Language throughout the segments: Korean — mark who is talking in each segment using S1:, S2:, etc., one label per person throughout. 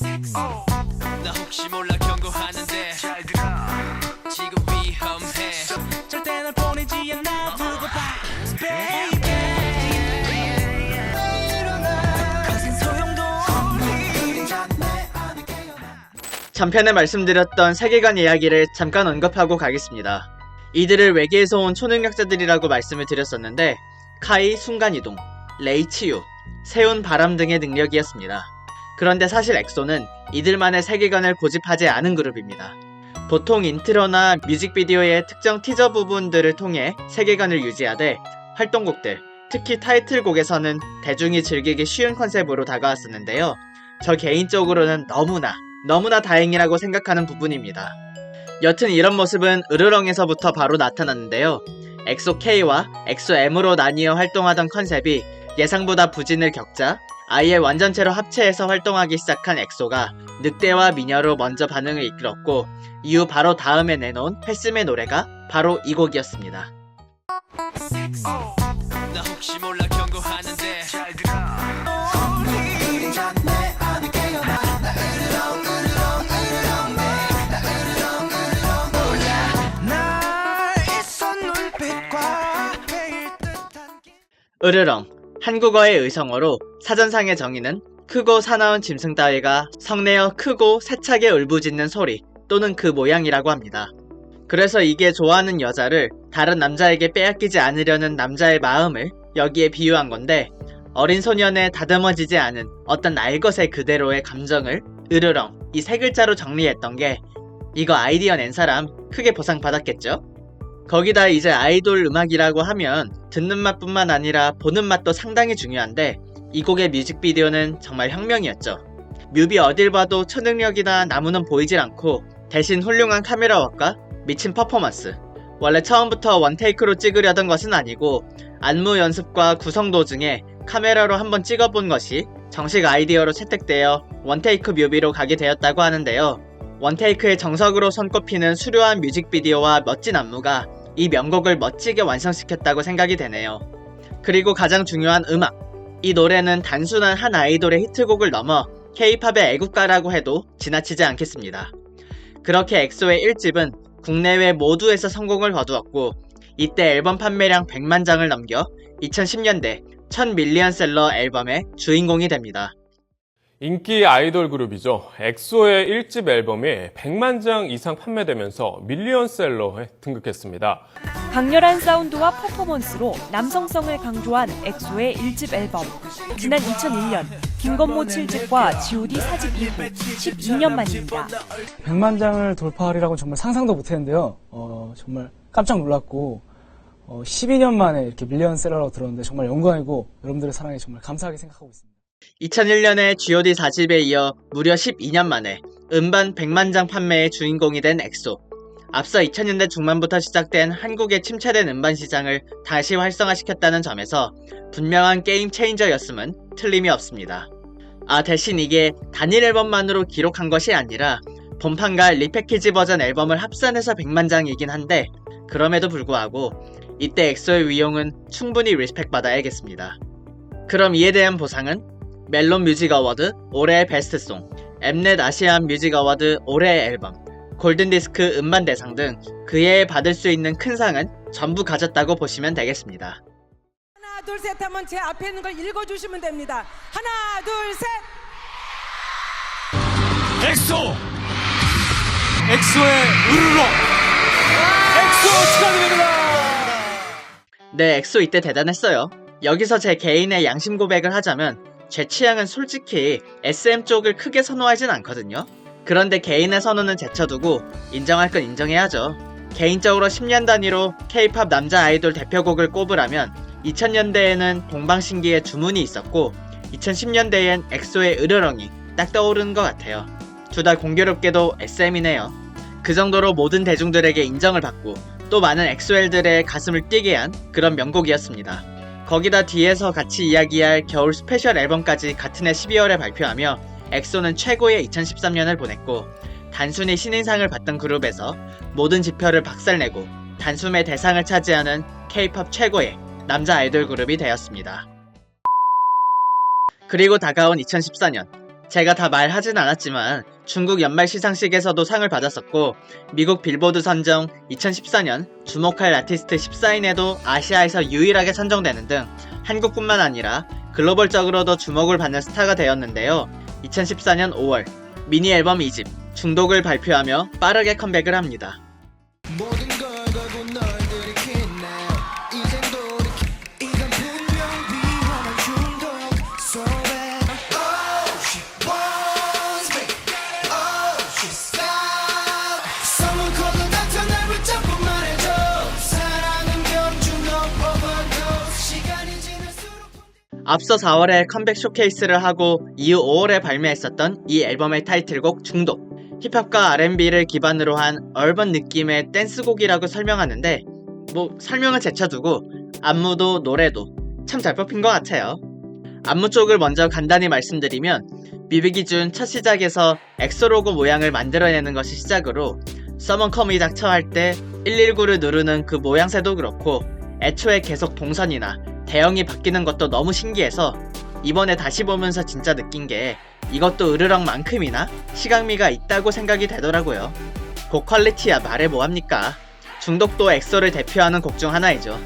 S1: 나 혹시 몰라 경고하는데 잘 들어 지금 위험해 절대 날 보내지 않아 두고 봐 baby 거센 소용도
S2: 전편에 말씀드렸던 세계관 이야기를 잠깐 언급하고 가겠습니다. 이들을 외계에서 온 초능력자들이라고 말씀을 드렸었는데 카이 순간이동, 레이 치유, 세운 바람 등의 능력이었습니다. 그런데 사실 엑소는 이들만의 세계관을 고집하지 않은 그룹입니다. 보통 인트로나 뮤직비디오의 특정 티저 부분들을 통해 세계관을 유지하되 활동곡들, 특히 타이틀곡에서는 대중이 즐기기 쉬운 컨셉으로 다가왔었는데요. 저 개인적으로는 너무나 다행이라고 생각하는 부분입니다. 여튼 이런 모습은 으르렁에서부터 바로 나타났는데요. 엑소 K와 엑소 M으로 나뉘어 활동하던 컨셉이 예상보다 부진을 겪자 아예 완전체로 합체해서 활동하기 시작한 엑소가 늑대와 미녀로 먼저 반응을 이끌었고 이후 바로 다음에 내놓은 패스의 노래가 바로 이 곡이었습니다.
S1: 나 혹시 몰라 경고하는데 잘 들어
S2: 으르렁, 한국어의 의성어로 사전상의 정의는 크고 사나운 짐승 따위가 성내어 크고 세차게 울부짖는 소리 또는 그 모양이라고 합니다. 그래서 이게 좋아하는 여자를 다른 남자에게 빼앗기지 않으려는 남자의 마음을 여기에 비유한 건데 어린 소년의 다듬어지지 않은 어떤 날 것의 그대로의 감정을 으르렁 이 세 글자로 정리했던 게 이거 아이디어 낸 사람 크게 보상받았겠죠? 거기다 이제 아이돌 음악이라고 하면 듣는 맛뿐만 아니라 보는 맛도 상당히 중요한데 이 곡의 뮤직비디오는 정말 혁명이었죠. 뮤비 어딜 봐도 초능력이나 나무는 보이질 않고 대신 훌륭한 카메라워크와 미친 퍼포먼스. 원래 처음부터 원테이크로 찍으려던 것은 아니고 안무 연습과 구성 도중에 카메라로 한번 찍어본 것이 정식 아이디어로 채택되어 원테이크 뮤비로 가게 되었다고 하는데요. 원테이크의 정석으로 손꼽히는 수려한 뮤직비디오와 멋진 안무가 이 명곡을 멋지게 완성시켰다고 생각이 되네요. 그리고 가장 중요한 음악. 이 노래는 단순한 한 아이돌의 히트곡을 넘어 K-팝의 애국가라고 해도 지나치지 않겠습니다. 그렇게 엑소의 1집은 국내외 모두에서 성공을 거두었고 이때 앨범 판매량 100만 장을 넘겨 2010년대 1000밀리언셀러 앨범의 주인공이 됩니다.
S3: 인기 아이돌 그룹이죠. 엑소의 1집 앨범이 100만 장 이상 판매되면서 밀리언셀러에 등극했습니다.
S4: 강렬한 사운드와 퍼포먼스로 남성성을 강조한 엑소의 1집 앨범. 지난 2001년 김건모 7집과 G.O.D 4집 이후 12년 만입니다.
S5: 100만 장을 돌파하리라고 정말 상상도 못했는데요. 정말 깜짝 놀랐고 12년 만에 이렇게 밀리언셀러로 들었는데 정말 영광이고 여러분들의 사랑에 정말 감사하게 생각하고 있습니다.
S2: 2001년에 G.O.D 4집에 이어 무려 12년 만에 음반 100만 장 판매의 주인공이 된 엑소. 앞서 2000년대 중반부터 시작된 한국의 침체된 음반 시장을 다시 활성화시켰다는 점에서 분명한 게임 체인저였음은 틀림이 없습니다. 대신 이게 단일 앨범만으로 기록한 것이 아니라 본판과 리패키지 버전 앨범을 합산해서 100만 장이긴 한데 그럼에도 불구하고 이때 엑소의 위용은 충분히 리스펙 받아야겠습니다. 그럼 이에 대한 보상은 멜론 뮤직 어워드 올해의 베스트송, 엠넷 아시안 뮤직 어워드 올해의 앨범, 골든디스크 음반 대상 등 그 해에 받을 수 있는 큰 상은 전부 가졌다고 보시면 되겠습니다.
S6: 하나 둘 셋 하면 제 앞에 있는 걸 읽어주시면 됩니다. 하나 둘 셋.
S1: 엑소! 엑소의 으르렁! 엑소 축하드립니다!
S2: 네, 엑소 이때 대단했어요. 여기서 제 개인의 양심 고백을 하자면 제 취향은 솔직히 SM 쪽을 크게 선호하진 않거든요. 그런데 개인의 선호는 제쳐두고 인정할 건 인정해야죠. 개인적으로 10년 단위로 K-팝 남자 아이돌 대표곡을 꼽으라면 2000년대에는 동방신기의 주문이 있었고 2010년대엔 엑소의 으르렁이 딱 떠오르는 것 같아요. 둘 다 공교롭게도 SM이네요. 그 정도로 모든 대중들에게 인정을 받고 또 많은 엑소엘들의 가슴을 뛰게 한 그런 명곡이었습니다. 거기다 뒤에서 같이 이야기할 겨울 스페셜 앨범까지 같은 해 12월에 발표하며 엑소는 최고의 2013년을 보냈고 단순히 신인상을 받던 그룹에서 모든 지표를 박살내고 단숨에 대상을 차지하는 K-팝 최고의 남자 아이돌 그룹이 되었습니다. 그리고 다가온 2014년 제가 다 말하진 않았지만 중국 연말 시상식에서도 상을 받았었고 미국 빌보드 선정 2014년 주목할 아티스트 14인에도 아시아에서 유일하게 선정되는 등 한국뿐만 아니라 글로벌적으로도 주목을 받는 스타가 되었는데요. 2014년 5월 미니 앨범 2집 중독을 발표하며 빠르게 컴백을 합니다.
S1: 모든 걸 걸고 널 들이키네 이젠 돌이켜 이건 분명 위험한 중독 So bad Oh she wants me Oh she's got Someone call the doctor 날 붙잡고 말해줘 사랑은 병중독 overdose 시간이 지날수록
S2: 앞서 4월에 컴백 쇼케이스를 하고 이후 5월에 발매했었던 이 앨범의 타이틀곡 중독. 힙합과 R&B를 기반으로 한 얼번 느낌의 댄스곡이라고 설명하는데 설명은 제쳐두고 안무도 노래도 참 잘 뽑힌 것 같아요. 안무 쪽을 먼저 간단히 말씀드리면 뮤비 기준 첫 시작에서 엑소 로고 모양을 만들어내는 것이 시작으로 Someone Call Me Doctor 할 때 119를 누르는 그 모양새도 그렇고 애초에 계속 동선이나 대형이 바뀌는 것도 너무 신기해서 이번에 다시 보면서 진짜 느낀 게 이것도 으르렁만큼이나 시각미가 있다고 생각이 되더라고요. 곡 퀄리티야 말해 뭐합니까. 중독도 엑소를 대표하는 곡 중 하나이죠.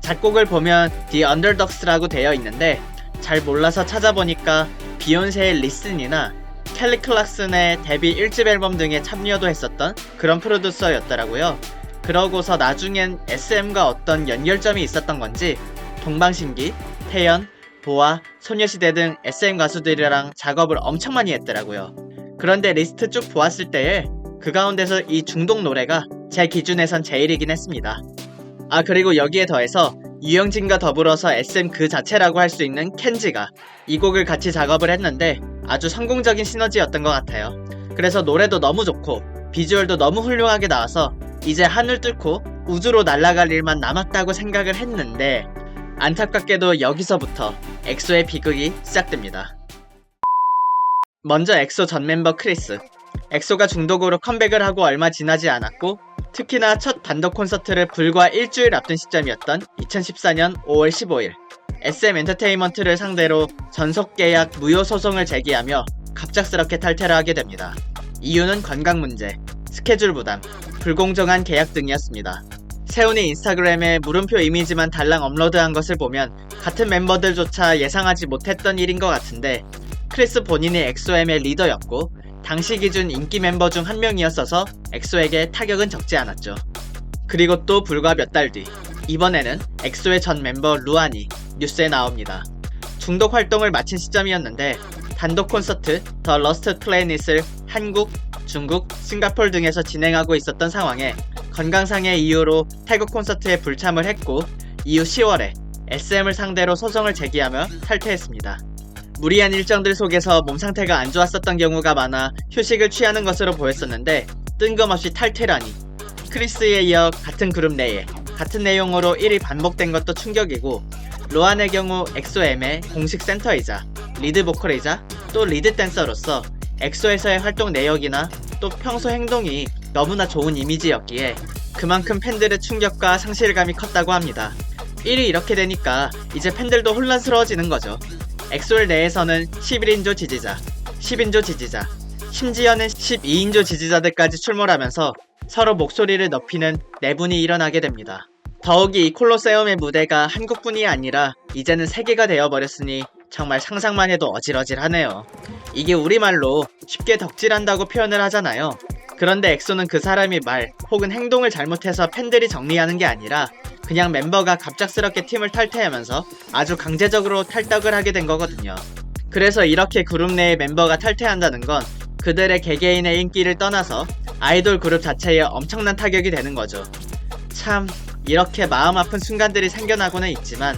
S2: 작곡을 보면 The Underdogs라고 되어 있는데 잘 몰라서 찾아보니까 비욘세의 리슨이나 켈리 클락슨의 데뷔 1집 앨범 등에 참여도 했었던 그런 프로듀서였더라고요. 그러고서 나중엔 SM과 어떤 연결점이 있었던 건지 동방신기, 태연, 보아, 소녀시대 등 SM 가수들이랑 작업을 엄청 많이 했더라고요. 그런데 리스트 쭉 보았을 때에 그 가운데서 이 중독 노래가 제 기준에선 제일이긴 했습니다. 아 그리고 여기에 더해서 유영진과 더불어서 SM 그 자체라고 할 수 있는 켄지가 이 곡을 같이 작업을 했는데 아주 성공적인 시너지였던 것 같아요. 그래서 노래도 너무 좋고 비주얼도 너무 훌륭하게 나와서 이제 하늘 뚫고 우주로 날아갈 일만 남았다고 생각을 했는데 안타깝게도 여기서부터 엑소의 비극이 시작됩니다. 먼저 엑소 전 멤버 크리스. 엑소가 중독으로 컴백을 하고 얼마 지나지 않았고 특히나 첫 단독 콘서트를 불과 일주일 앞둔 시점이었던 2014년 5월 15일 SM 엔터테인먼트를 상대로 전속계약 무효 소송을 제기하며 갑작스럽게 탈퇴를 하게 됩니다. 이유는 건강 문제, 스케줄 부담, 불공정한 계약 등이었습니다. 세훈이 인스타그램에 물음표 이미지만 달랑 업로드한 것을 보면 같은 멤버들조차 예상하지 못했던 일인 것 같은데 크리스 본인이 엑소M의 리더였고 당시 기준 인기 멤버 중 한 명이었어서 엑소에게 타격은 적지 않았죠. 그리고 또 불과 몇 달 뒤 이번에는 엑소의 전 멤버 루안이 뉴스에 나옵니다. 중독 활동을 마친 시점이었는데 단독 콘서트 더 러스트 플래닛을 한국, 중국, 싱가포르 등에서 진행하고 있었던 상황에 건강상의 이유로 태국 콘서트에 불참을 했고 이후 10월에 SM을 상대로 소송을 제기하며 탈퇴했습니다. 무리한 일정들 속에서 몸 상태가 안 좋았었던 경우가 많아 휴식을 취하는 것으로 보였었는데 뜬금없이 탈퇴라니. 크리스에 이어 같은 그룹 내에 같은 내용으로 일이 반복된 것도 충격이고 로안의 경우 엑소M의 공식 센터이자 리드 보컬이자 또 리드 댄서로서 엑소에서의 활동 내역이나 또 평소 행동이 너무나 좋은 이미지였기에 그만큼 팬들의 충격과 상실감이 컸다고 합니다. 일이 이렇게 되니까 이제 팬들도 혼란스러워지는 거죠. 엑소엘 내에서는 11인조 지지자, 10인조 지지자, 심지어는 12인조 지지자들까지 출몰하면서 서로 목소리를 높이는 내분이 일어나게 됩니다. 더욱이 이 콜로세움의 무대가 한국뿐이 아니라 이제는 세계가 되어버렸으니 정말 상상만 해도 어질어질하네요. 이게 우리말로 쉽게 덕질한다고 표현을 하잖아요. 그런데 엑소는 그 사람이 말 혹은 행동을 잘못해서 팬들이 정리하는 게 아니라 그냥 멤버가 갑작스럽게 팀을 탈퇴하면서 아주 강제적으로 탈덕을 하게 된 거거든요. 그래서 이렇게 그룹 내의 멤버가 탈퇴한다는 건 그들의 개개인의 인기를 떠나서 아이돌 그룹 자체에 엄청난 타격이 되는 거죠. 참 이렇게 마음 아픈 순간들이 생겨나고는 있지만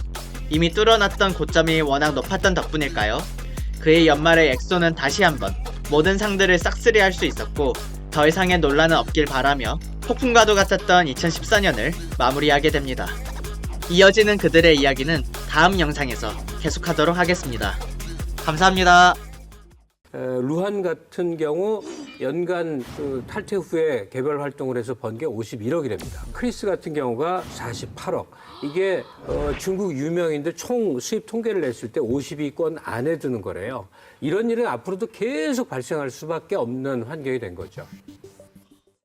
S2: 이미 뚫어놨던 고점이 워낙 높았던 덕분일까요? 그의 연말에 엑소는 다시 한번 모든 상들을 싹쓸이할 수 있었고 더 이상의 논란은 없길 바라며 폭풍과도 같았던 2014년을 마무리하게 됩니다. 이어지는 그들의 이야기는 다음 영상에서 계속하도록 하겠습니다. 감사합니다.
S7: 루한 같은 경우 연간 그 탈퇴 후에 개별 활동을 해서 번 게 51억이랍니다. 크리스 같은 경우가 48억. 이게 중국 유명인들 총 수입 통계를 냈을 때 50위권 안에 드는 거래요. 이런 일은 앞으로도 계속 발생할 수밖에 없는 환경이 된 거죠.